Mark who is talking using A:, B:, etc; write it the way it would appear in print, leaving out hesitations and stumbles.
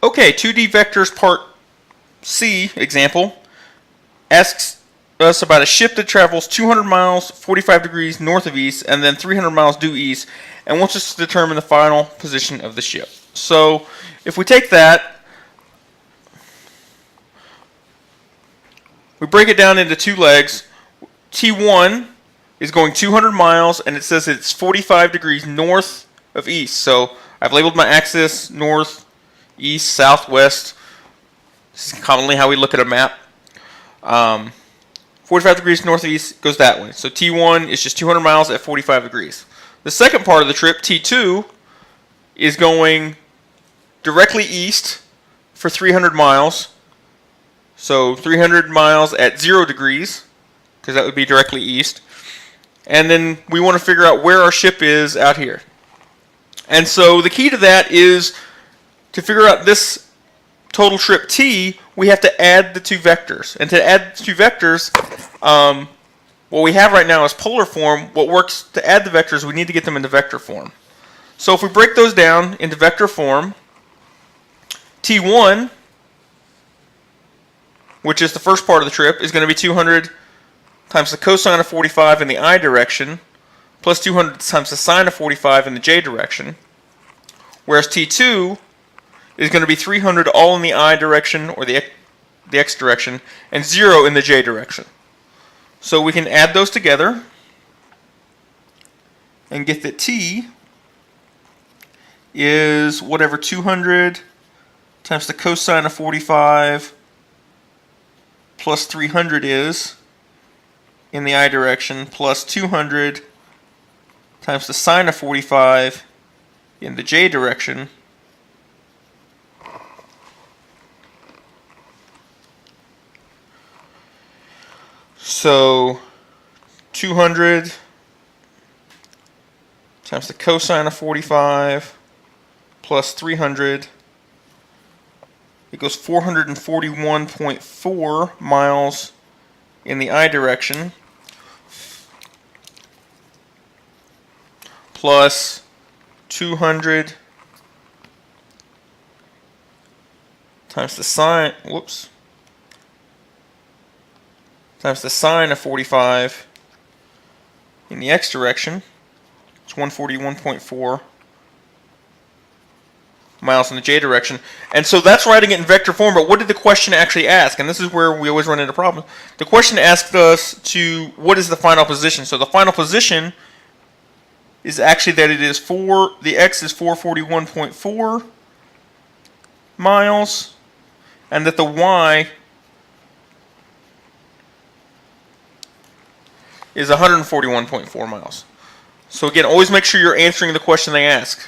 A: Okay, 2D vectors part C example asks us about a ship that travels 200 miles, 45 degrees north of east, and then 300 miles due east, and wants us to determine the final position of the ship. So if we take that, we break it down into two legs. T1 is going 200 miles, and it says it's 45 degrees north of east. So I've labeled my axis north, east, south, west. This is commonly how we look at a map. 45 degrees north of east goes that way. So T1 is just 200 miles at 45 degrees. The second part of the trip, T2, is going directly east for 300 miles. So 300 miles at 0 degrees, because that would be directly east. And then we want to figure out where our ship is out here. And so the key to that is to figure out this total trip T, we have to add the two vectors. And to add the two vectors, what we have right now is polar form. What works to add the vectors, we need to get them into vector form. So if we break those down into vector form, T1, which is the first part of the trip, is going to be 200 times the cosine of 45 in the I direction, plus 200 times the sine of 45 in the j direction. Whereas T2 is going to be 300 all in the I direction, or the x direction, and 0 in the j direction. So we can add those together and get that T is whatever 200 times the cosine of 45 plus 300 is in the I direction, plus 200 times the sine of 45 in the j direction. So 200 times the cosine of 45 plus 300 equals 441.4 miles in the I direction, plus 200 times the sine, times the sine of 45 in the x direction. It's 141.4 miles in the j direction. And so that's writing it in vector form, but what did the question actually ask? And this is where we always run into problems. The question asked us what is the final position? So the final position is actually that it is the x is 441.4 miles, and that the y is 141.4 miles. So again, always make sure you're answering the question they ask.